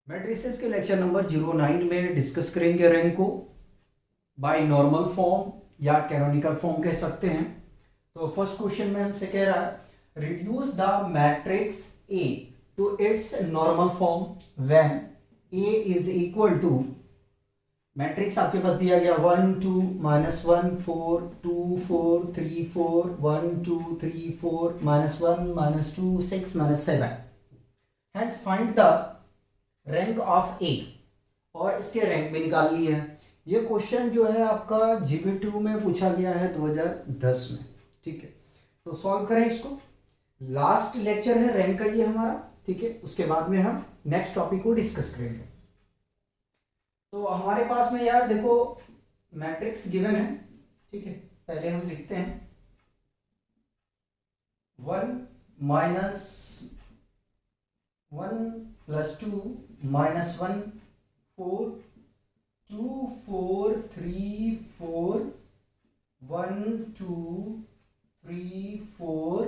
Matrices के lecture number 09 में discuss करेंगे रैंक को बाय नॉर्मल फॉर्म या कैनोनिकल फॉर्म कह सकते हैं। तो फर्स्ट क्वेश्चन में हमसे कह रहा है reduce the matrix A to its normal form when A is equal to matrix आपके पास दिया गया 1 2 -1 4 2 4 3 4 1 2 3 4 -1 -2 6 -7। Hence find the rank of A और इसके रैंक भी निकाल लिए हैं। ये क्वेश्चन जो है आपका जीबी2 में पूछा गया है 2010 में। ठीक है, तो सॉल्व करें इसको। लास्ट लेक्चर है रैंक का ये हमारा। ठीक है, उसके बाद में हम नेक्स्ट टॉपिक को डिस्कस करेंगे। तो हमारे पास में यार देखो मैट्रिक्स गिवन है। ठीक है, पहले हम लिखते हैं 1 +2 -1 4 2 4 3 4 1 2 3 4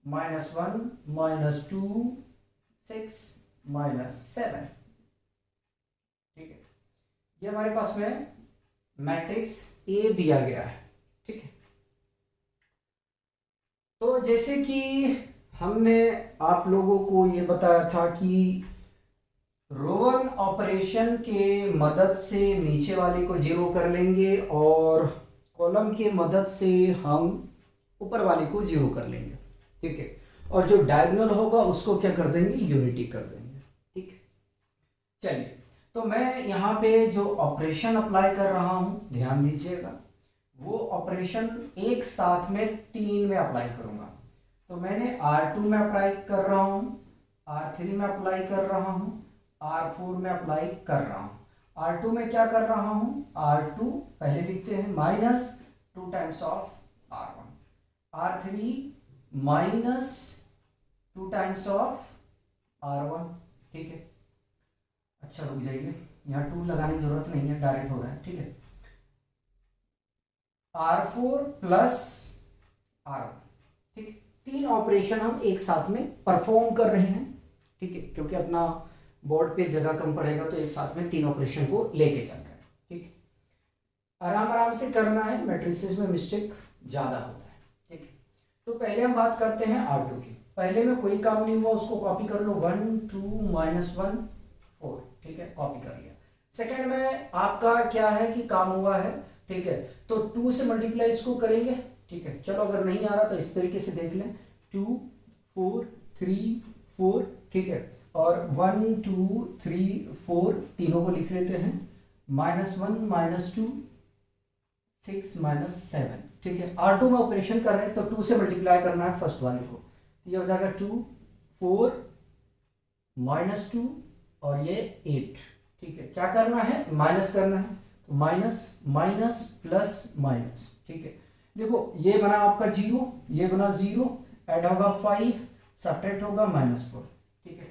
-1 -2 6 -7। ठीक है, ये हमारे पास में मैट्रिक्स ए दिया गया है। ठीक है, तो जैसे कि हमने आप लोगों को ये बताया था कि रोवन ऑपरेशन के मदद से नीचे वाले को जीरो कर लेंगे और कॉलम के मदद से हम ऊपर वाले को जीरो कर लेंगे। ठीक है, और जो डायगोनल होगा उसको क्या कर देंगे, यूनिटी कर देंगे। ठीक है, चलिए तो मैं यहाँ पे जो ऑपरेशन अप्लाई कर रहा हूँ ध्यान दीजिएगा, वो ऑपरेशन एक साथ में 3 में अप्लाई करूँगा। तो मैंने R2 में अप्लाई कर रहा हूँ, R3 में अप्लाई कर रहा हूँ, R4 में अप्लाई कर रहा हूँ। R2 में क्या कर रहा हूँ, R2 पहले लिखते हैं -2 times of R1, R3 -2 times of R1। ठीक है, अच्छा रुक जाइए, यहाँ 2 लगाने की जरूरत नहीं है, डायरेक्ट हो रहा है। ठीक है, R4 प्लस R1। ठीक है, 3 ऑपरेशन हम एक साथ में परफॉर्म कर रहे हैं। ठीक है, क्योंकि अपना बोर्ड पे जगह कम पड़ेगा तो एक साथ में 3 ऑपरेशन को लेके चल रहे हैं। ठीक है, आराम आराम से करना है, मैट्रिसेस में मिस्टेक ज़्यादा होता है। ठीक है, तो पहले हम बात करते हैं R2 की। पहले में कोई काम नहीं हुआ, उसको कॉपी कर लो, 1 2 -1 4। ठीक है, कॉपी कर लिया। सेकंड में आपका क्या है कि काम हुआ है। ठीक है, तो 2 से मल्टीप्लाई इसको करेंगे। ठीक है, चलो अगर नहीं आ रहा तो इस तरीके से देख लें, 2 4 3 4। ठीक है, और 1 2 3 4 तीनों को लिख लेते हैं, -1 -2 6 -7। ठीक है, R2 में ऑपरेशन कर रहे हैं तो 2 से मल्टीप्लाई करना है फर्स्ट वाले को, ये हो जाएगा 2 4 -2 और ये 8। ठीक है, क्या करना है, माइनस करना है, तो माइनस माइनस प्लस माइनस। ठीक है, देखो ये बना आपका 0, ये बना 0, ऐड होगा 5, सब्ट्रैक्ट होगा -4। ठीक है,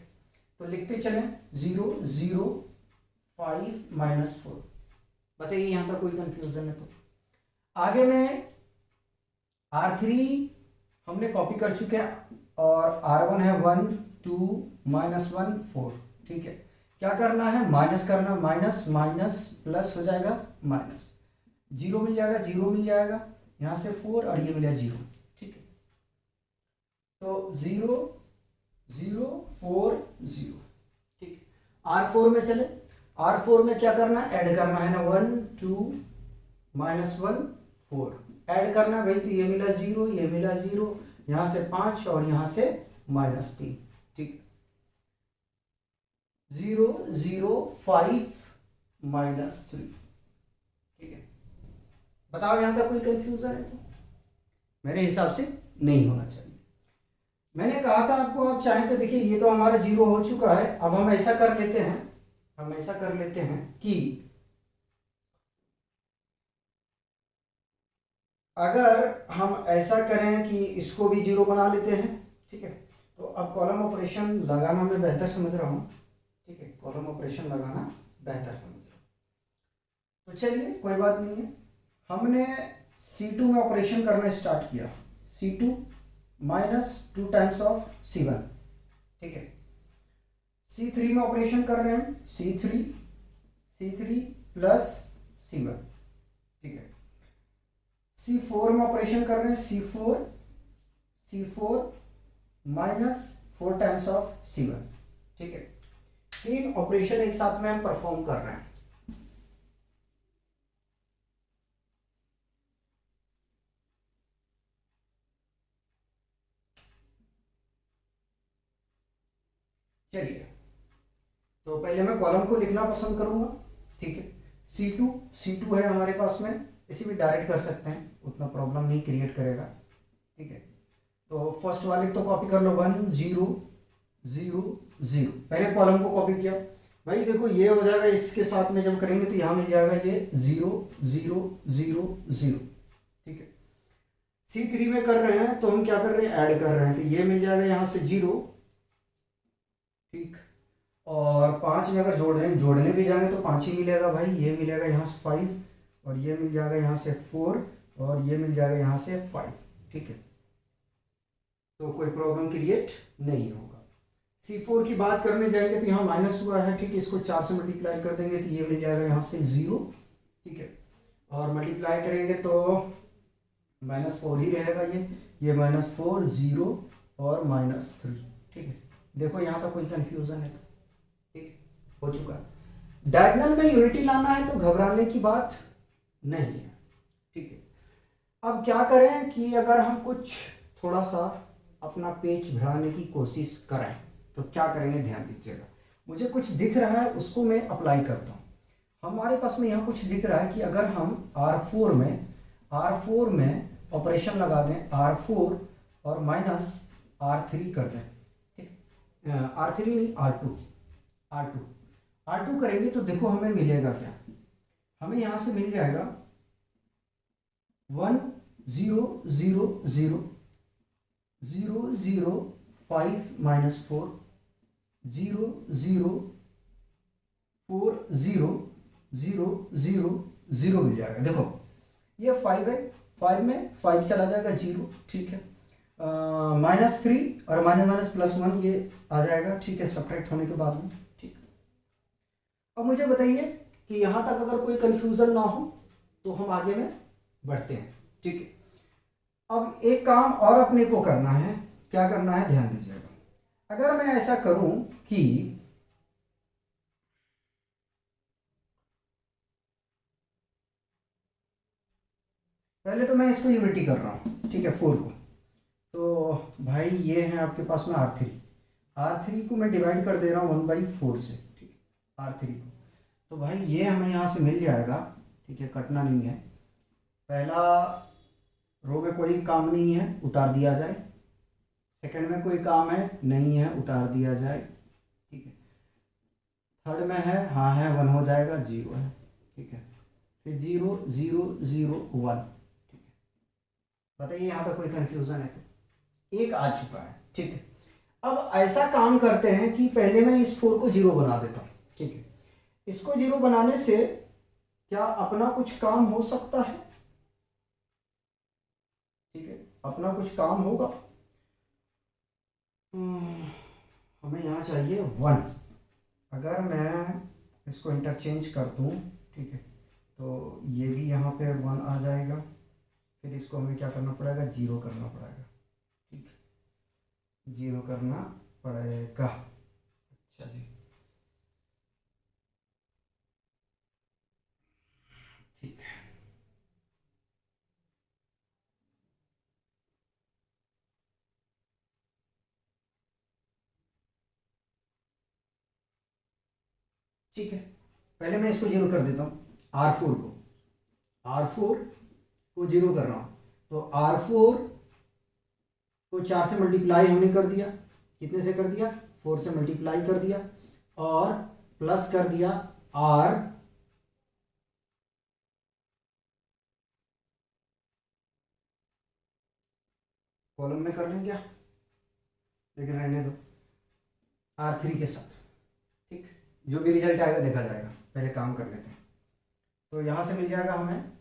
तो लिखते चले 0 0 5 -4। बताइए यहां तक कोई कंफ्यूजन है तो। आगे में R3 हमने कॉपी कर चुके हैं और R1 है 1 2 -1 4। ठीक है, क्या करना है, माइनस करना, माइनस माइनस प्लस हो जाएगा माइनस, 0 मिल जाएगा, 0 मिल जाएगा, यहाँ से 4 और ये मिला 0। ठीक है, तो 0 0 4 0। ठीक है, R4 में चले, R4 में क्या करना है, ऐड करना है ना, 1 2 -1 4 ऐड करना भाई, तो ये मिला 0, ये मिला 0, यहाँ से 5 और यहाँ से -3। ठीक, 0 0 5 -3। ठीक है, बताओ यहां तक कोई कंफ्यूजन है तो? मेरे हिसाब से नहीं होना चाहिए। मैंने कहा था आपको, आप चाहें तो देखिए ये तो हमारा 0 हो चुका है। अब हम ऐसा कर लेते हैं, हम ऐसा कर लेते हैं कि अगर हम ऐसा करें कि इसको भी 0 बना लेते हैं। ठीक है, तो अब कॉलम ऑपरेशन लगाना मैं बेहतर समझ रहा हूं। ठीक है, कॉलम ऑपरेशन लगाना बेहतर समझ रहा हूं। तो चलिए कोई बात नहीं है, हमने C2 में ऑपरेशन करना स्टार्ट किया, C2 -2 टाइम्स ऑफ C1। ठीक है, C3 में ऑपरेशन कर रहे हैं, C3 प्लस C1, ठीक है। C4 में ऑपरेशन कर रहे हैं, C4 minus 4 times of C1, ठीक है। 3 ऑपरेशन एक साथ में हम परफॉर्म कर रहे हैं। चलिए, तो पहले मैं कॉलम को लिखना पसंद करूंगा, ठीक है। C2 है हमारे पास में, इसे भी डायरेक्ट कर सकते हैं, उतना प्रॉब्लम नहीं क्रिएट करेगा, ठीक है। तो फर्स्ट वाले तो कॉपी कर लो, 1 0 0 0, पहले कॉलम को कॉपी किया। भाई देखो ये हो जाएगा, इसके साथ में जब करेंगे तो यहाँ मिल जाएगा ये 0 0 0 0, ठीक है। C3 में कर रहे हैं तो हम क्या कर रहे हैं, ऐड कर रहे हैं, तो ये मिल जाएगा यहाँ से 0, ठीक। और 5 में अगर जोड़ने भी जाएंगे तो 5 ही मिलेगा भाई, ये मिलेगा यहाँ से 5, और ये मिल जाएगा यहाँ से 4, और ये मिल जाएगा यहाँ से 5, ठीक है। तो कोई प्रॉब्लम क्रिएट नहीं होगा। C4 की बात करने जाएंगे तो यहाँ माइनस हुआ है, ठीक है। इसको 4 से मल्टीप्लाई कर देंगे तो ये मिल जाएगा यहाँ से 0, ठीक है। और मल्टीप्लाई करेंगे तो -4 ही रहेगा, ये -4 0 और -3, ठीक है। देखो यहाँ तक कोई कंफ्यूजन है, ठीक हो चुका। डायगोनल में यूनिटी लाना है तो घबराने की बात नहीं है, ठीक है। अब क्या करें कि अगर हम कुछ थोड़ा सा अपना पेज बढ़ाने की कोशिश करें तो क्या करेंगे, ध्यान दीजिएगा। मुझे कुछ दिख रहा है उसको मैं अप्लाई करता हूँ। हमारे पास में यहाँ कुछ दिख रहा है कि अगर हम R4 में ऑपरेशन लगा दें, R4 और माइनस R3 कर दें, ठीक। R3 नहीं, R2 करेंगे तो देखो हमें मिलेगा क्या, हमें यहाँ से मिल जाएगा 1 0 0 0 0 0 5 -4 0 0 4 0 0 0 0 मिल जाएगा। देखो ये 5 है, 5 में 5 चला जाएगा 0, ठीक है। -3 और माइनस +1 ये आ जाएगा, ठीक है, सब्ट्रैक्ट होने के बाद में, ठीक। अब मुझे बताइए कि यहाँ तक अगर कोई कंफ्यूजन ना हो तो हम आगे में बढ़ते हैं, ठीक है। अब एक काम और अपने को करना है, क्या करना है, ध्यान दीजिएगा। अगर मैं ऐसा करूं कि पहले तो मैं इसको यूनिटी कर रहा हूं, ठीक है, 4 को, तो भाई ये है आपके पास में R3 को मैं डिवाइड कर दे रहा हूँ 1/4 से, ठीक है, R3 को। तो भाई ये हमें यहाँ से मिल जाएगा, ठीक है, कटना नहीं है। पहला रो में कोई काम नहीं है, उतार दिया जाए। सेकंड में कोई काम है नहीं है, उतार दिया जाए, ठीक है। थर्ड में है, हाँ है, 1 हो जाएगा, 0 है, ठीक है। फिर 0 0 0 1, ठीक है। बताइए यहाँ तक कोई कंफ्यूजन है तो? एक आ चुका है, ठीक है। अब ऐसा काम करते हैं कि पहले मैं इस 4 को 0 बना देता हूँ, ठीक है। इसको 0 बनाने से क्या अपना कुछ काम हो सकता है, ठीक है, अपना कुछ काम होगा। हमें यहाँ चाहिए 1। अगर मैं इसको इंटरचेंज कर दूँ, ठीक है, तो ये भी यहाँ पे 1 आ जाएगा। फिर इसको हमें क्या करना पड़ेगा, 0 करना पड़ेगा, ठीक है, 0 करना पड़ेगा। अच्छा जी, ठीक है। ठीक है, पहले मैं इसको 0 कर देता हूँ, R4 को 0 कर रहा हूँ। तो R4 को 4 से मल्टीप्लाई हमने कर दिया, कितने से कर दिया, 4 से मल्टीप्लाई कर दिया, और प्लस कर दिया R, कॉलम में कर लें क्या, लेकिन रहने दो, R3 के साथ, ठीक। जो भी रिजल्ट आएगा देखा जाएगा, पहले काम कर लेते हैं। तो यहां से मिल जाएगा हमें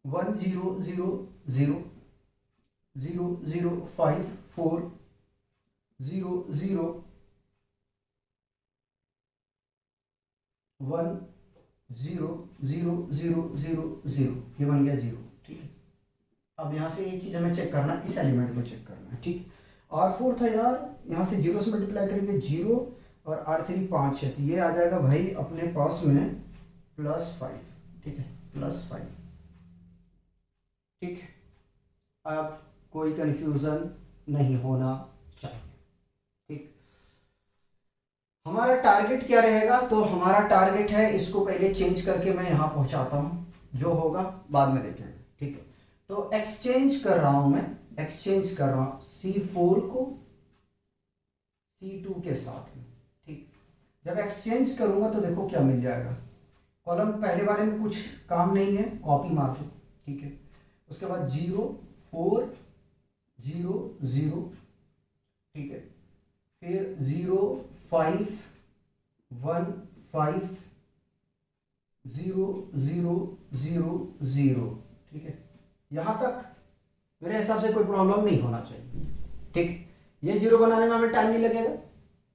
1 0 0 0 0 0 5 4 0 0 1 0 0 0 0 0, ये बन गया 0, ठीक है। अब यहाँ से एक चीज़ हमें चेक करना है, इस एलिमेंट को चेक करना है, ठीक। R4 था यार, यहाँ से 0 से मल्टीप्लाई करेंगे 0, और R3 5 है, तो ये आ जाएगा भाई अपने पास में +5, ठीक है, +5, ठीक है। अब कोई कंफ्यूजन नहीं होना चाहिए, ठीक। हमारा टारगेट क्या रहेगा, तो हमारा टारगेट है इसको पहले चेंज करके मैं यहाँ पहुँचाता हूँ, जो होगा बाद में देखेंगे, ठीक है। तो एक्सचेंज कर रहा हूँ मैं, एक्सचेंज कर रहा हूँ C4 को C2 के साथ में, ठीक। जब एक्सचेंज करूँगा तो देखो क्या मिल जाएगा, कॉलम पहले वाले में कुछ काम नहीं है, कॉपी मार दो, ठीक है। उसके बाद 0 4 0 0, ठीक है। फिर 0 5 1 5 0 0 0 0, ठीक है। यहाँ तक मेरे हिसाब से कोई प्रॉब्लम नहीं होना चाहिए, ठीक। ये 0 बनाने में हमें टाइम नहीं लगेगा,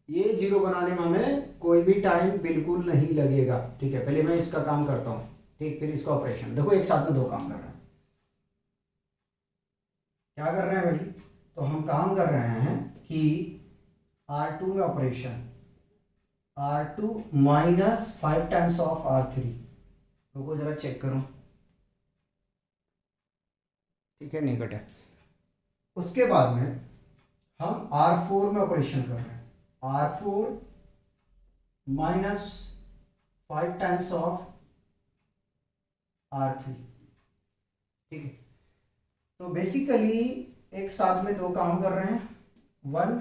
ये 0 बनाने में हमें कोई भी टाइम बिल्कुल नहीं लगेगा, ठीक है। पहले मैं इसका काम करता हूँ, ठीक, फिर इसका ऑपरेशन। देखो एक साथ में दो काम कर रहे हैं। क्या कर रहे हैं भाई, तो हम काम कर रहे हैं कि R2 में operation R2 -5 times of R3, रुको जरा चेक करूं, ठीक है, नहीं कटा। उसके बाद में हम R4 में ऑपरेशन कर रहे हैं, R4 -5 टाइम्स ऑफ R3, ठीक है। तो बेसिकली एक साथ में दो काम कर रहे हैं, 1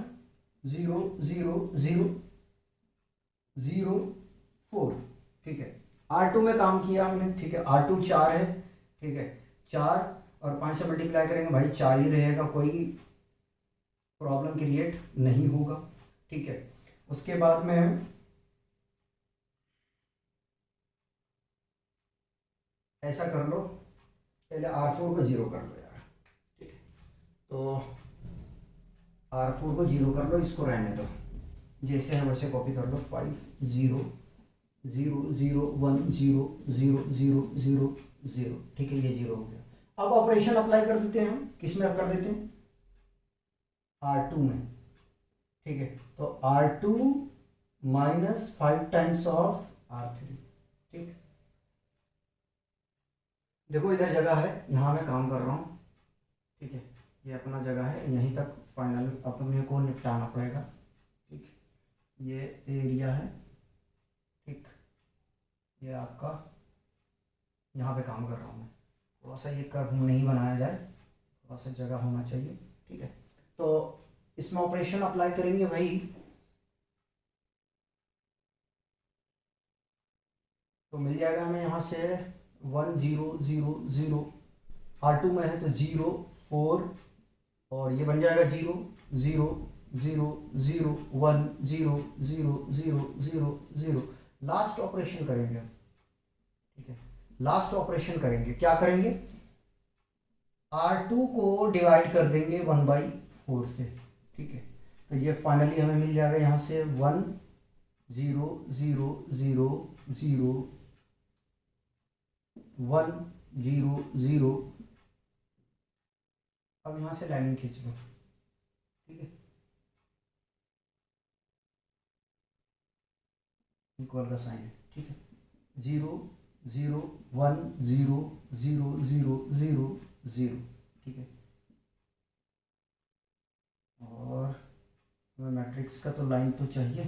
0 0 0 0 4, ठीक है। R2 में काम किया हमने, ठीक है। R2 4 है, ठीक है, 4 और 5 से मल्टीप्लाई करेंगे भाई 4 ही रहेगा, कोई प्रॉब्लम क्रिएट नहीं होगा, ठीक है। उसके बाद में ऐसा कर लो, पहले R4 को 0 कर लो यार, ठीक है। तो R4 को 0 कर लो, इसको रहने दो, जैसे है वैसे कॉपी कर लो, 5 0 0 0 1 0 0 0 0 0, ठीक है, ये 0 हो गया। अब ऑपरेशन अप्लाई कर देते हैं हम, किस में कर देते हैं, R2 में, ठीक है। तो R2 -5 टाइम्स ऑफ R3, ठीक। देखो इधर जगह है, यहाँ मैं काम कर रहा हूँ, ठीक है। ये अपना जगह है, यहीं तक फाइनल अपने को निपटाना पड़ेगा, ठीक। ये एरिया है, ठीक, ये आपका, यहाँ पे काम कर रहा हूँ मैं, थोड़ा सा ये कर्व नहीं बनाया जाए, थोड़ा सा जगह होना चाहिए, ठीक है। तो इसमें ऑपरेशन अप्लाई करेंगे भाई, तो मिल जाएगा हमें यहाँ से 1 0 0 0, R2 में है तो 0 4, और ये बन जाएगा 0 0 0 0 1 0 0 0 0 0। लास्ट ऑपरेशन करेंगे, ठीक है, लास्ट ऑपरेशन करेंगे, क्या करेंगे, R2 को डिवाइड कर देंगे 1/4 से, ठीक है। तो ये फाइनली हमें मिल जाएगा यहाँ से 1 0 0 0 0 1 0 0। अब यहाँ से लाइनिंग खींच लो, ठीक है, इक्वल का साइन है, ठीक है। 0 0 1 0 0 0 0 0, ठीक है। और हमें मैट्रिक्स का तो लाइन तो चाहिए,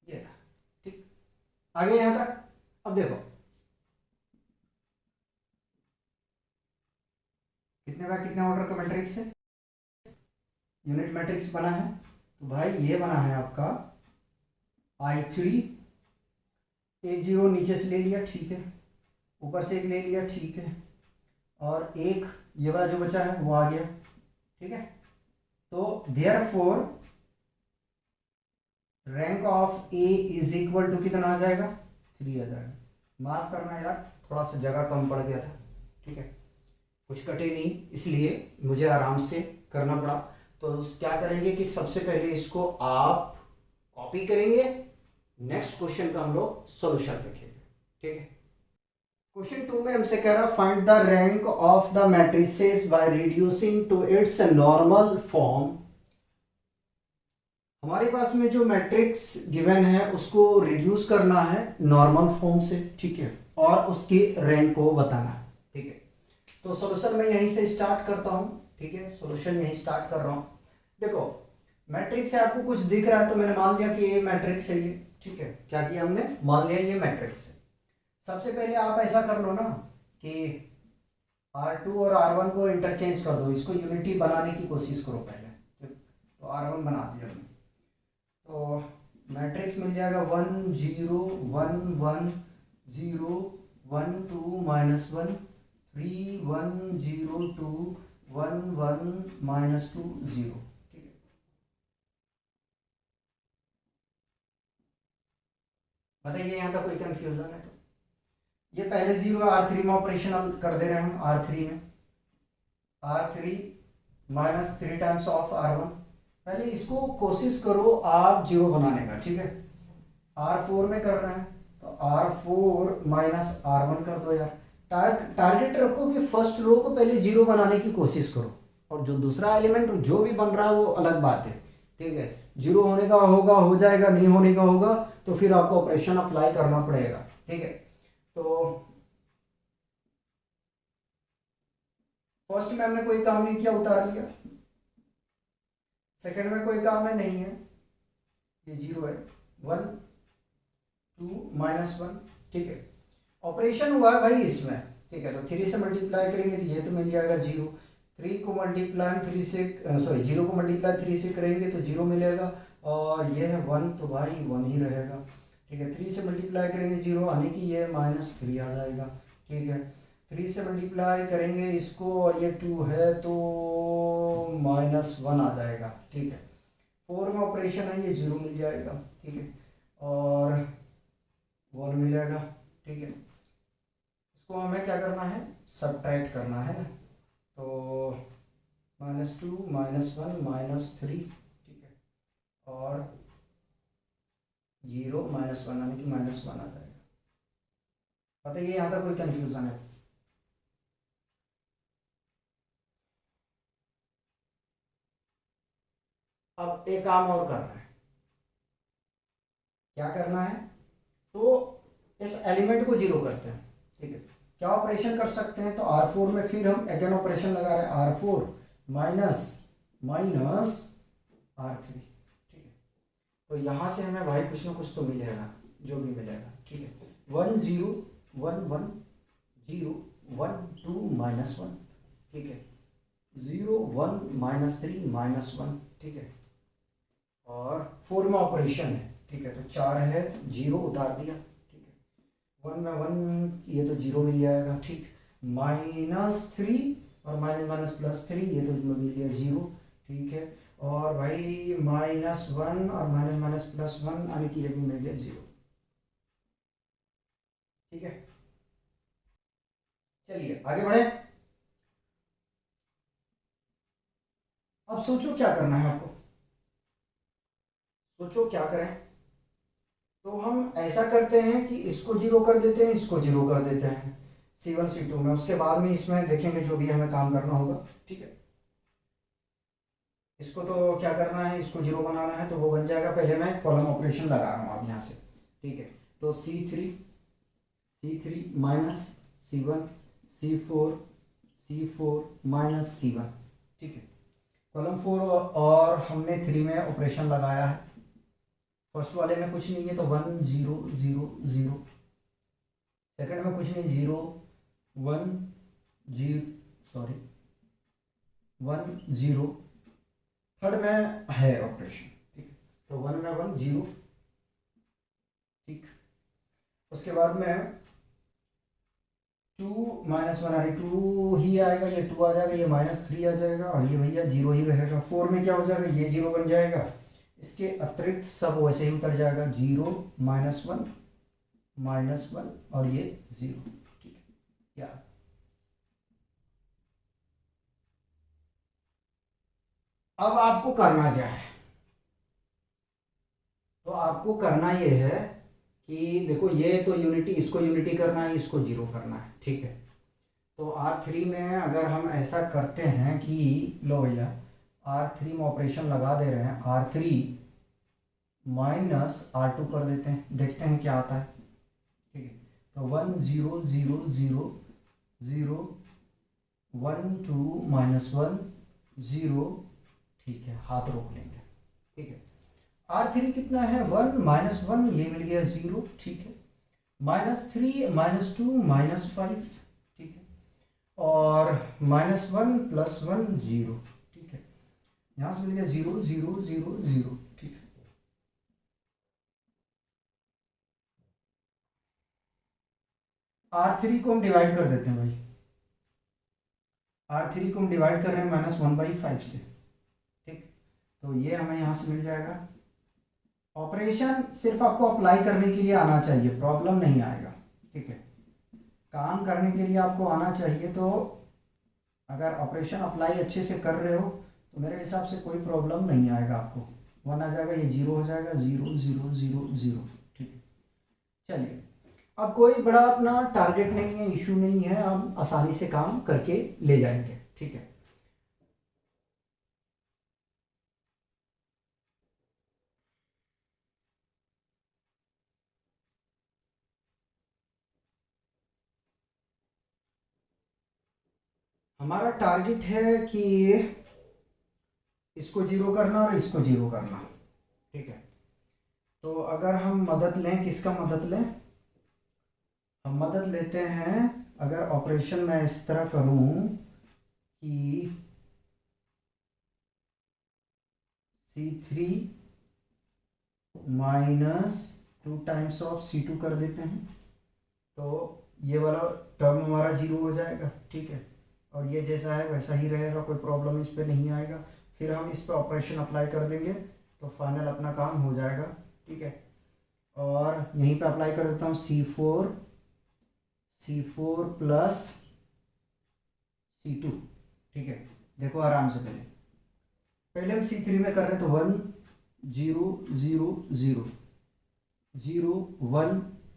ये रहा, ठीक। आगे यहाँ तक। अब देखो कितने बाय कितने ऑर्डर का मैट्रिक्स है, यूनिट मैट्रिक्स बना है, तो भाई ये बना है आपका I3, एक 0 नीचे से ले लिया, ठीक है, ऊपर से एक ले लिया, ठीक है, और एक ये वाला जो बचा है वो आ गया, ठीक है। तो therefore rank of A is equal to कितना आ जाएगा, 3 आ जाएगा। माफ करना यार, थोड़ा सा जगह कम पड़ गया था, ठीक है, कुछ कटे नहीं, इसलिए मुझे आराम से करना पड़ा। तो क्या करेंगे कि सबसे पहले इसको आप कॉपी करेंगे, नेक्स्ट क्वेश्चन का हम लोग सॉल्यूशन देखेंगे, ठीक है। क्वेश्चन 2 में हमसे कह रहा find the rank of the matrices by reducing to its normal form. हमारे पास में जो मैट्रिक्स गिवन है उसको रिड्यूस करना है नॉर्मल फॉर्म से, ठीक है, और उसकी रैंक को बताना है, ठीक है। तो सॉल्यूशन मैं यहीं से स्टार्ट करता हूं, ठीक है, सॉल्यूशन यहीं स्टार्ट कर रहा हूं। देखो मैट्रिक्स है, आपको कुछ दिख रहा है तो मैंने मान लिया कि ये मैट्रिक्स है ये, ठीक है। क्या किया हमने, मान लिया ये मैट्रिक्स है। सबसे पहले आप ऐसा कर लो ना कि R2 और R1 को इंटरचेंज कर दो, इसको यूनिटी बनाने की कोशिश करो पहले। तो R1 बना दिया हमने, तो मैट्रिक्स मिल जाएगा 1 0 1 1 0 1 2 माइनस 1 3 1 0 2 1 1 माइनस 2 0, ठीक है। बताइए यहाँ का कोई कंफ्यूजन है तो? ये पहले 0 R3 में ऑपरेशन कर दे रहे हैं हम, R3 में R3 minus 3 times of R1। पहले इसको कोशिश करो आप 0 बनाने का, ठीक है। R4 में कर रहे हैं तो R4 माइनस R1 कर दो यार। टारगेट रखो कि फर्स्ट रो को पहले 0 बनाने की कोशिश करो, और जो दूसरा एलिमेंट जो भी बन रहा है वो अलग बात है, ठीक है। 0 होने का होगा हो जाएगा, नहीं होने का होगा तो फिर आपको ऑपरेशन अप्लाई करना पड़ेगा, ठीक है। तो फर्स्ट में हमने कोई काम नहीं किया, उतार लिया। सेकंड में कोई काम है नहीं है, ये 0 है। 1 2 माइनस 1, ठीक है। ऑपरेशन हुआ है भाई इसमें, ठीक है। तो 3 से मल्टीप्लाई करेंगे तो ये तो मिल जाएगा 0। 3 को मल्टीप्लाई 3 से, सॉरी 0 को मल्टीप्लाई 3 से करेंगे तो 0 मिलेगा, और ये है 1 तो भाई 1 ही रहेगा, ठीक है। 3 से मल्टीप्लाई करेंगे 0 आने की, ये -3 आ जाएगा, ठीक है। 3 से मल्टीप्लाई करेंगे इसको और ये 2 है तो -1 आ जाएगा, ठीक है। 4 में ऑपरेशन है, ये 0 मिल जाएगा, ठीक है, और 1 मिलेगा, ठीक है। इसको हमें क्या करना है, सब्ट्रैक्ट करना है ना। तो -2 -1 -3, ठीक है, और 0 -1 यानी कि -1 आ जाएगा। बताइए यहाँ तक कोई कंफ्यूजन है? अब एक काम और करना है, क्या करना है, तो इस एलिमेंट को 0 करते हैं, ठीक है। क्या ऑपरेशन कर सकते हैं, तो R4 में फिर हम अगेन ऑपरेशन लगा रहे हैं, R4 माइनस माइनस R3, ठीक है। तो यहाँ से हमें भाई कुछ ना कुछ तो मिलेगा, जो भी मिलेगा, ठीक है। 1 0 1 1 0 1 2 -1, ठीक है। 0 1 -3 -1, ठीक है, और 4 में ऑपरेशन है, ठीक है। तो 4 है, 0 उतार दिया, ठीक है। 1 में 1, ये तो 0 मिल जाएगा, ठीक। -3 और -+3, ये तो मिल गया 0, ठीक है। और भाई -1 और -+1 यानी कि ये भी मिल गया 0, ठीक है। चलिए आगे बढ़े। अब सोचो क्या करना है आपको, सोचो क्या करें। तो हम ऐसा करते हैं कि इसको 0 कर देते हैं, इसको 0 कर देते हैं C1 C2 में, उसके बाद में इसमें देखेंगे जो भी हमें काम करना होगा, ठीक है। इसको तो क्या करना है, इसको 0 बनाना है तो वो बन जाएगा। पहले मैं कॉलम ऑपरेशन लगा रहा हूँ अब यहाँ से, ठीक है। तो C3 minus C1 C4 minus C1, ठीक है। कॉलम 4 और हमने 3 में ऑपरेशन लगाया है। फर्स्ट वाले में कुछ नहीं है तो 1 0 0 0, सेकंड में कुछ नहीं, 0 1 0, सॉरी 1 0, थर्ड में है ऑपरेशन, ठीक है। तो 1 में 1 0, ठीक। उसके बाद में 2 -1 यानी 2 ही आएगा, ये 2 आ जाएगा, ये -3 आ जाएगा, और ये भैया 0 ही रहेगा। 4 में क्या हो जाएगा, ये 0 बन जाएगा, इसके अतिरिक्त सब वैसे ही उतर जाएगा, 0 -1 और ये 0, ठीक है। क्या अब आपको करना क्या है, तो आपको करना ये है कि देखो ये तो यूनिटी, इसको यूनिटी करना है, इसको जीरो करना है, ठीक है। तो R3 में अगर हम ऐसा करते हैं कि लो भैया R3 में ऑपरेशन लगा दे रहे हैं, R3 माइनस R2 कर देते हैं, देखते हैं क्या आता है, ठीक है। तो 1 0 0 0 0 1 2 -1 0, ठीक है, हाथ रोक लेंगे, ठीक है। R3 कितना है 1 -1, ये मिल गया 0, ठीक है। -3 -2 -5, ठीक है, और -1 +1 0, ठीक है। यहाँ से मिल गया 0 0 0 0, ठीक है। R3 को हम डिवाइड कर देते हैं भाई, R3 को हम डिवाइड कर रहे हैं -1/5 से, ठीक। तो ये हमें यहाँ से मिल जाएगा। ऑपरेशन सिर्फ आपको अप्लाई करने के लिए आना चाहिए, प्रॉब्लम नहीं आएगा, ठीक है। काम करने के लिए आपको आना चाहिए, तो अगर ऑपरेशन अप्लाई अच्छे से कर रहे हो तो मेरे हिसाब से कोई प्रॉब्लम नहीं आएगा आपको। 1 आ जाएगा, ये 0 हो जाएगा, 0 0 0 0, ठीक है। चलिए, अब कोई बड़ा अपना टारगेट नहीं है, इशू नहीं है, हम आसानी से काम करके ले जाएंगे, ठीक है। हमारा टारगेट है कि इसको जीरो करना और इसको जीरो करना, ठीक है। तो अगर हम मदद लें, किसका मदद लें, हम मदद लेते हैं, अगर ऑपरेशन मैं इस तरह करूं कि C3 -2 टाइम्स ऑफ C2 कर देते हैं, तो ये वाला टर्म हमारा जीरो हो जाएगा, ठीक है। और ये जैसा है वैसा ही रहेगा, कोई प्रॉब्लम इस पे नहीं आएगा। फिर हम इस पे ऑपरेशन अप्लाई कर देंगे तो फाइनल अपना काम हो जाएगा, ठीक है। और यहीं पे अप्लाई कर देता हूँ C4 प्लस C2, ठीक है। देखो आराम से, पहले हम C3 में कर रहे हैं, तो 1 0 0 0 0 1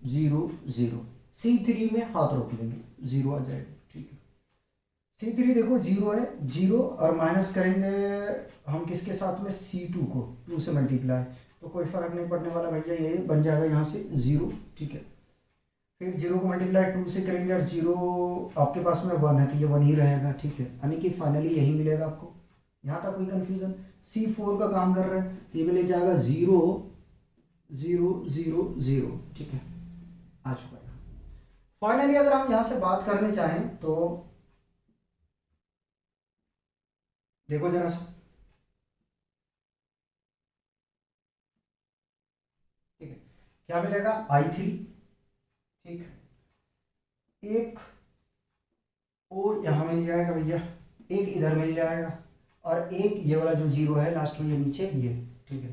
0 0, C3 में हाथ रोक लेंगे, 0 आ जाएगा, ठीक है। C3 देखो 0 है, 0 और माइनस करेंगे हम किसके साथ में, C2 को 2 से मल्टीप्लाई, तो कोई फर्क नहीं पड़ने वाला भैया, ये बन जाएगा यहाँ से 0, ठीक है। फिर 0 को मल्टीप्लाई 2 से करेंगे और 0 आपके पास में 1 है, तो ये 1 ही रहेगा, ठीक है। यानी कि फाइनली यही मिलेगा आपको। यहाँ तक कोई कंफ्यूजन, C4 का काम कर रहे हैं, तो ये मिल जाएगा 0 0 0 0, ठीक है, आ चुका है। फाइनली अगर हम यहाँ से बात करने चाहें तो देखो जरा सा, ठीक है, क्या मिलेगा I3, ठीक, एक ओ यहाँ मिल जाएगा भैया, एक इधर मिल जाएगा, और एक ये वाला जो 0 है लास्ट में, ये नीचे ये, ठीक है।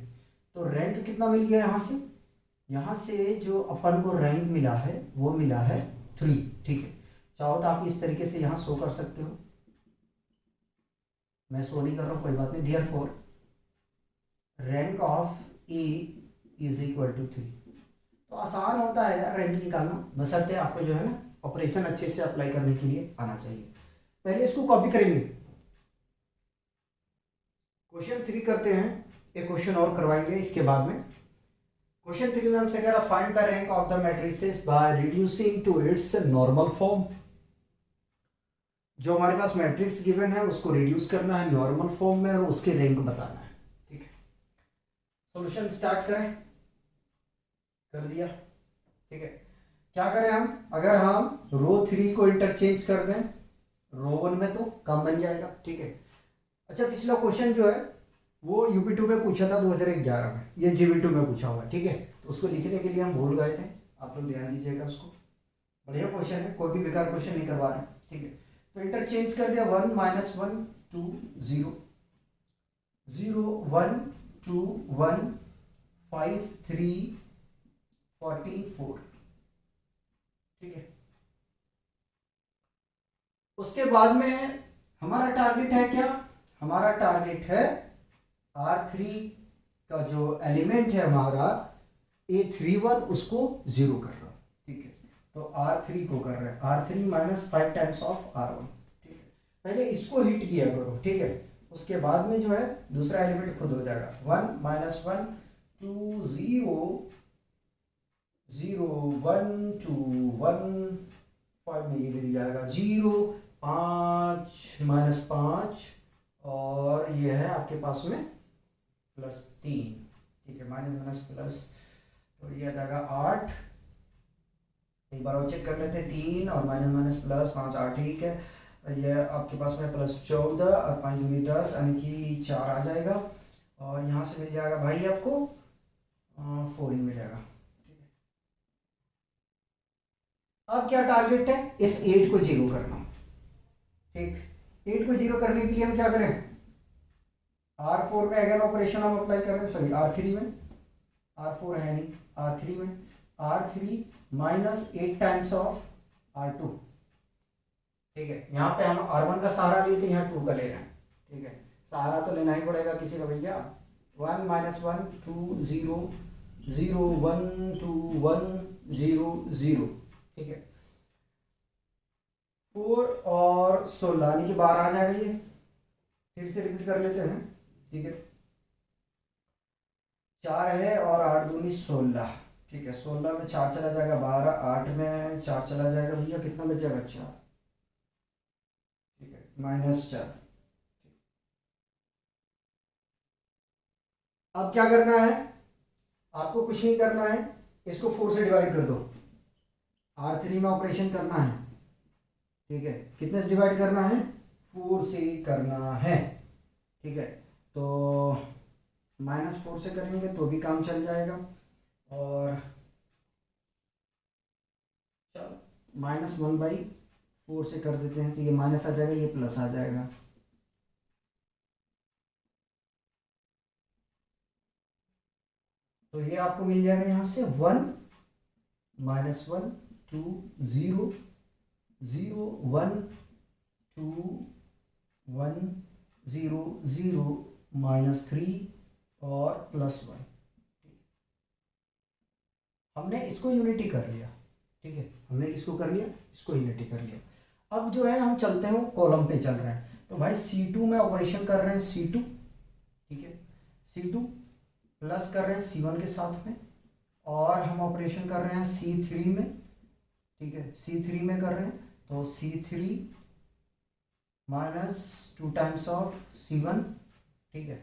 तो रैंक कितना मिल गया यहाँ से जो अपन को रैंक मिला है वो मिला है 3, ठीक है। चाहो तो आप इस तरीके से यहाँ शो कर सकते हो, मैं शो नहीं कर रहा हूँ, कोई बात नहीं। Therefore rank of E is equal to 3। तो आसान होता है यार रैंक निकालना, बशर्ते आपको जो है ना ऑपरेशन अच्छे से अप्लाई करने के लिए आना चाहिए। पहले इसको कॉपी करेंगे, क्वेश्चन 3 करते हैं, एक क्वेश्चन और करवाएंगे इसके बाद में। क्वेश्चन 3 में हमसे कह रहा find the rank of the matrices by reducing to its normal form. जो हमारे पास मैट्रिक्स गिवन है उसको रिड्यूस करना है नॉर्मल फॉर्म में और उसके रैंक बताना है, ठीक है। सॉल्यूशन स्टार्ट करें, कर दिया, ठीक है। क्या करें हम, अगर हम रो 3 को इंटरचेंज कर दें रो 1 में तो कम बन जाएगा, ठीक है। अच्छा, पिछला क्वेश्चन जो है वो UP2 में पूछा था 2011 में, ये GB2 में पूछा हुआ है, ठीक है। तो उसको लिखने के लिए हम भूल गए थे, आप लोग ध्यान दीजिएगा उसको, बढ़िया क्वेश्चन है, कोई भी बेकार क्वेश्चन नहीं करवा रहे, ठीक है। तो इंटरचेंज कर दिया, 1 -1 2 0 0 1 2 1 5 3 14 4, ठीक है। उसके बाद में हमारा टारगेट है क्या, हमारा टारगेट है R3 का जो एलिमेंट है हमारा A31 उसको 0 कर रहा हूँ, ठीक है। तो R3 को कर रहे हैं, R3 minus 5 times of R1, ठीक है। पहले इसको हिट किया करो, ठीक है, उसके बाद में जो है दूसरा एलिमेंट खुद हो जाएगा। 1 माइनस 1 2 0 0 1 2 1 5 में ये मिल जाएगा 0 5 माइनस 5 और ये है आपके पास में +3, ठीक है। माइनस माइनस प्लस, तो ये आ जाएगा 8। एक बार और चेक कर लेते हैं, 3 और माइनस माइनस प्लस 5 8, ठीक है। ये आपके पास में +14 और 5 दूनी 10 यानी कि 4 आ जाएगा और यहाँ से मिल जाएगा भाई आपको 4 ही मिलेगा। अब क्या टारगेट है, इस 8 को 0 करना, ठीक। 8 को 0 करने के लिए हम क्या करें, R4 में अगेन ऑपरेशन हम अप्लाई कर रहे हैं, सॉरी R3 में, R4 है नहीं, R3 में R3 minus 8 times of R2, ठीक है। यहाँ पे हम R1 का सहारा लिए थे, यहाँ 2 का ले रहे हैं, ठीक है। सहारा तो लेना ही पड़ेगा किसी का भैया। 1 माइनस 1 2 0 0 1 2 1 0 0, ठीक है। 4 और 16 यानी कि 12 आ जाएगा ये। फिर से रिपीट कर लेते हैं, ठीक है। 4 है और 8 दूनी 16, ठीक है। 16 में 4 चला जाएगा 12, 8 में 4 चला जाएगा भैया, कितना बच जाएगा 4, ठीक है, -4। अब क्या करना है, आपको कुछ नहीं करना है, इसको 4 से डिवाइड कर दो। R3 में ऑपरेशन करना है, ठीक है। कितने से डिवाइड करना है, 4 से करना है, ठीक है। तो -4 से करेंगे तो भी काम चल जाएगा और चलो -1/4 से कर देते हैं, तो ये माइनस आ जाएगा, ये प्लस आ जाएगा। तो ये आपको मिल जाएगा यहाँ से 1 -1 2 0 0 1 2 1 0 0 -3 और +1। हमने इसको यूनिटी कर लिया, ठीक है। हमने इसको कर लिया, इसको यूनिटी कर लिया। अब जो है हम चलते हैं, कॉलम पे चल रहे हैं, तो भाई C2 में ऑपरेशन कर रहे हैं, C2, ठीक है। C2 प्लस कर रहे हैं C1 के साथ में और हम ऑपरेशन कर रहे हैं C3 में, ठीक है। C3 में कर रहे हैं तो C3 minus 2 times of C1, ठीक है।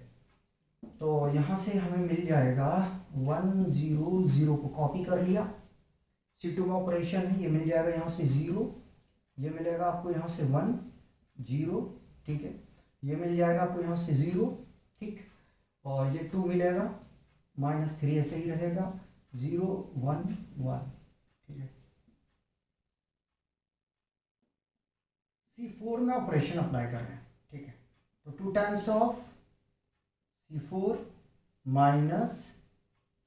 तो यहाँ से हमें मिल जाएगा 1 0 0 को कॉपी कर लिया, C2 में ऑपरेशन है, ये मिल जाएगा यहाँ से 0, ये मिलेगा आपको यहाँ से 1 0, ठीक है। ये मिल जाएगा आपको यहाँ से 0, ठीक। और ये 2 मिलेगा, -3 ऐसे ही रहेगा, 0 1 1, ठीक है। C4 में ऑपरेशन अप्लाई कर रहे हैं, ठीक है। तो 2 times of C4 minus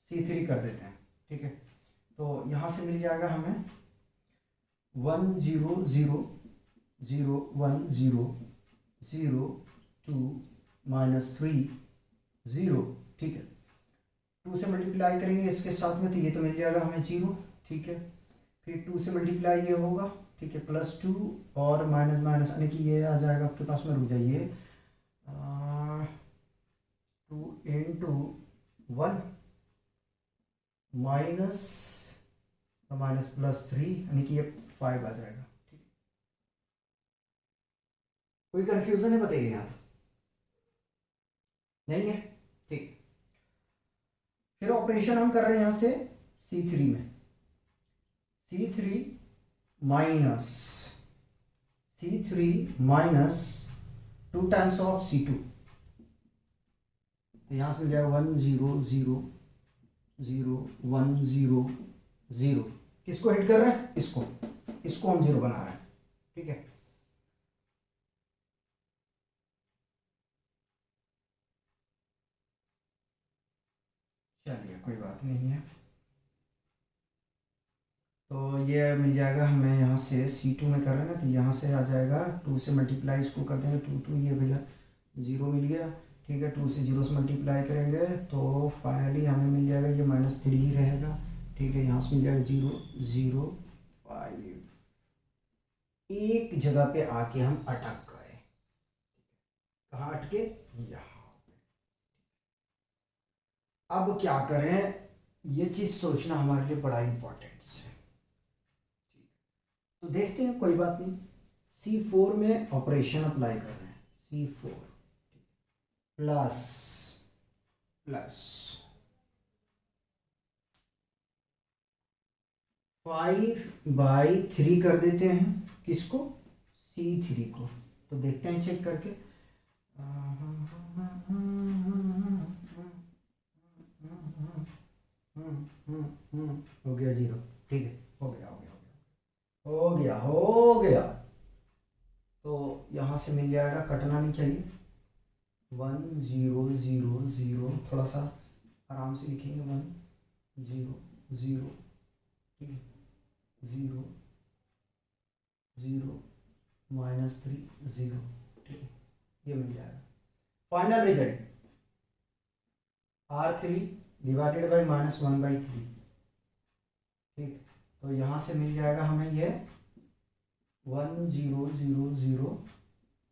C3 कर देते हैं, ठीक है। तो यहाँ से मिल जाएगा हमें 1 0 0 0 1 0 0 2 -3 0, ठीक है। 2 से मल्टीप्लाई करेंगे इसके साथ में तो ये तो मिल जाएगा हमें 0, ठीक है। फिर 2 से मल्टीप्लाई ये होगा, ठीक है, +2 और माइनस माइनस यानी कि ये आ जाएगा आपके पास में, रुक जाइए, 2 × 1 माइनस माइनस +3 यानी कि ये 5 आ जाएगा, ठीक। कोई कंफ्यूजन है बताइए यहाँ, नहीं है, ठीक। फिर ऑपरेशन हम कर रहे हैं यहाँ से C3 में, C3 minus 2 times of C2, तो यहाँ से मिल जाएगा 1 0 0 0 1 0 0। किसको हिट कर रहे हैं, इसको हम 0 बना रहे हैं, ठीक है। चलिए कोई बात नहीं है। तो ये मिल जाएगा हमें यहाँ से C2 में कर रहे हैं ना, तो यहाँ से आ जाएगा 2 से मल्टीप्लाई इसको कर देंगे 2 2, ये भैया 0 मिल गया, ठीक है, 2 से 0 से मल्टीप्लाई करेंगे तो फाइनली हमें मिल जाएगा, ये -3 ही रहेगा। ठीक है, यहाँ से मिल जाएगा 0 0 5। एक जगह पे आके हम अटक गए। कहाँ अटके? यहाँ। अब क्या करें, ये चीज सोचना हमारे लिए बड़ा इंपॉर्टेंट है। तो देखते हैं, कोई बात नहीं। C4 में ऑपरेशन अप्लाई कर रहे हैं। C4 प्लस प्लस 5/3 कर देते हैं। किसको? C3 को। तो देखते हैं चेक करके। हो गया 0। ठीक है, हो गया हो गया हो गया हो गया। तो यहाँ से मिल जाएगा, कटना नहीं चाहिए। 1 0 0 0, थोड़ा सा आराम से लिखेंगे। 1 0 0, ठीक है, 0 0 -3 0, ठीक है, ये मिल जाएगा। Final result R3 divided by -1/3। ठीक, तो यहाँ से मिल जाएगा हमें ये 1 0 0 0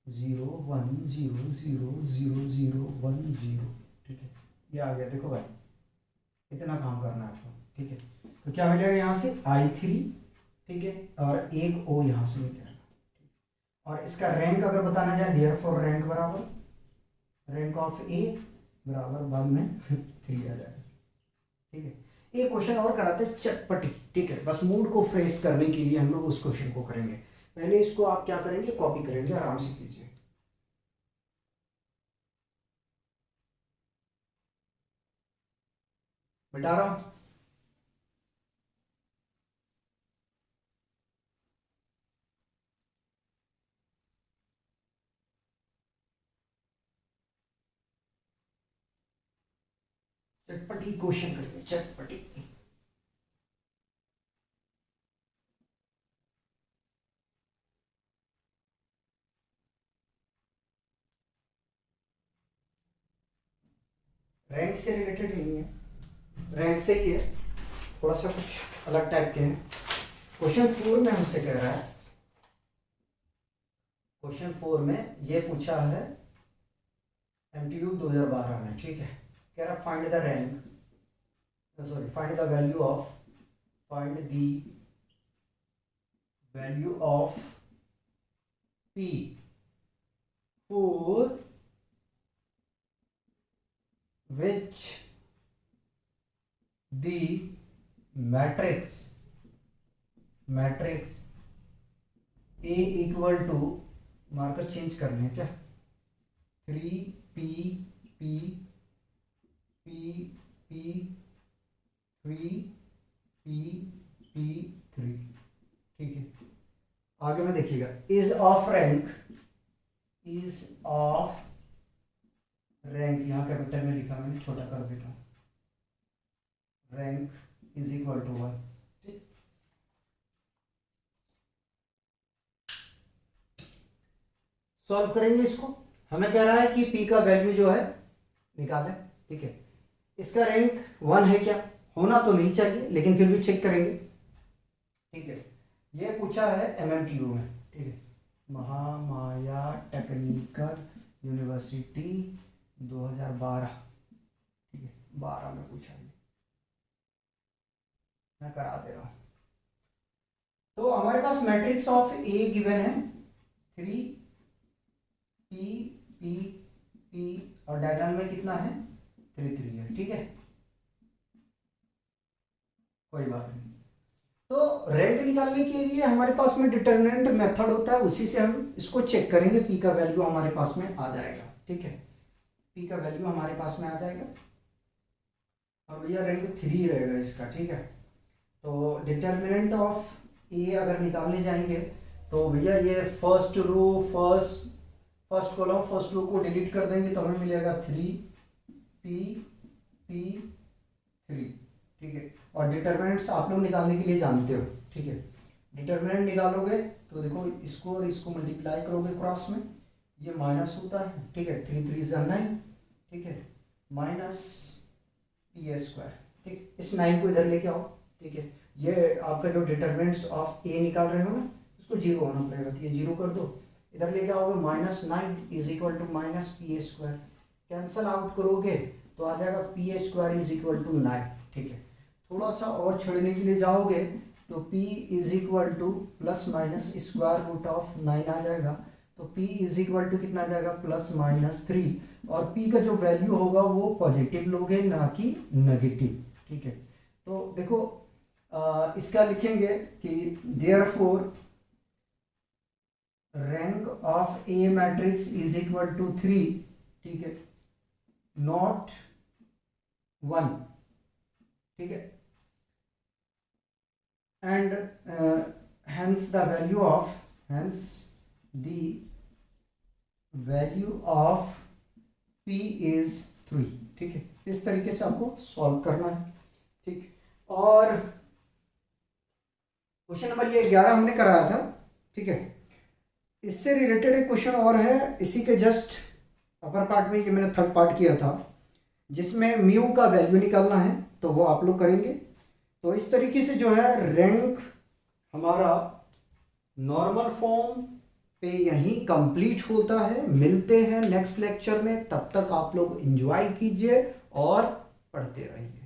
0 1 0 0 0 0 1 0। ठीक है, ये आ गया। देखो भाई, इतना काम करना है आपको। ठीक है, तो क्या मिलेगा यहाँ से I3, ठीक है, और एक O यहाँ से मिल जाएगा। और इसका रैंक अगर बताना जाए, देयरफॉर रैंक बराबर रैंक ऑफ A बराबर 1 में 3 आ जाएगा। ठीक है, एक क्वेश्चन और कराते हैं चटपटी। ठीक है, बस मूड को फ्रेश करने के लिए हम लोग उस क्वेश्चन को करेंगे। पहले इसको आप क्या करेंगे, कॉपी करेंगे, आराम से कीजिए। मिटा रहा हूं। चटपटी क्वेश्चन करेंगे, चटपटी। रैंक से रिलेटेड नहीं है, रैंक से ही है, थोड़ा सा कुछ अलग टाइप के हैं। क्वेश्चन 4 में हमसे कह रहा है, क्वेश्चन 4 में ये पूछा है MTU 2012 में। ठीक है, कह रहा find the rank, sorry, find the value of, find the value of P for which the matrix A equal to, marker change करने हैं क्या, 3P P P P 3P P 3। ठीक है, आगे में देखिएगा, is of rank, is of rank, यहां capital में लिखा मैंने, छोटा कर देता हूं, rank is equal to 1। Solve करेंगे इसको। हमें कह रहा है कि P का वैल्यू जो है निकालें। ठीक है, इसका रैंक 1 है क्या, होना तो नहीं चाहिए, लेकिन फिर भी चेक करेंगे। ठीक है, ये पूछा है MMTU में। ठीक है, महामाया टेक्निकल यूनिवर्सिटी 2012। ठीक है, 12 में पूछा है, मैं करा दे रहा हूं। तो हमारे पास मैट्रिक्स ऑफ A गिवन है 3 P P P, और डायगोनल में कितना है, 3 3 है। ठीक है, कोई बात नहीं। तो रैंक निकालने के लिए हमारे पास में डिटरमिनेंट मेथड होता है, उसी से हम इसको चेक करेंगे। P का वैल्यू हमारे पास में आ जाएगा। ठीक है, P का वैल्यू हमारे पास में आ जाएगा, और भैया रैंक 3 रहेगा इसका। ठीक है, तो डिटरमिनेंट ऑफ A अगर निकालने जाएंगे तो भैया ये first row, first column, first row को डिलीट कर देंगे तो हमें मिलेगा 3P P 3। ठीक है, और डिटरमिनेंट्स आप लोग निकालने के लिए जानते हो। ठीक है, डिटरमिनेंट निकालोगे तो देखो, इसको और इसको मल्टीप्लाई करोगे क्रॉस में, ये माइनस होता है। ठीक है, 3 3 9, ठीक है, माइनस पी ए स्क्वायर। ठीक, इस 9 को इधर लेके आओ। ठीक है, ये आपका जो डिटरमिनेंट्स ऑफ ए निकाल रहे हो ना, इसको जीरो होना पड़ेगा, तो ये जीरो कर दो, इधर लेके आओगे -9 is equal to minus P A square. Cancel out करोगे तो आ जाएगा P A square is equal to 9। ठीक है, थोड़ा सा और छोड़ने के लिए जाओगे तो p is equal to plus minus square root of 9 आ जाएगा, तो p इज इक्वल टू कितना आ जाएगा +-3, और p का जो वैल्यू होगा वो पॉजिटिव लोगे ना कि नेगेटिव। ठीक है, तो देखो इसका लिखेंगे कि therefore rank of A matrix is equal to 3, ठीक है, नॉट 1। ठीक है, and hence the value of p is 3। ठीक है, इस तरीके से आपको सॉल्व करना है। ठीक, और क्वेश्चन नंबर ये 11 हमने कराया था। ठीक है, इससे रिलेटेड एक क्वेश्चन और है, इसी के जस्ट अपर पार्ट में, ये मैंने थर्ड पार्ट किया था, जिसमें म्यू का वैल्यू निकालना है, तो वो आप लोग करेंगे। तो इस तरीके से जो है रैंक हमारा नॉर्मल फॉर्म पे यहीं कंप्लीट होता है। मिलते हैं नेक्स्ट लेक्चर में, तब तक आप लोग एंजॉय कीजिए और पढ़ते रहिए।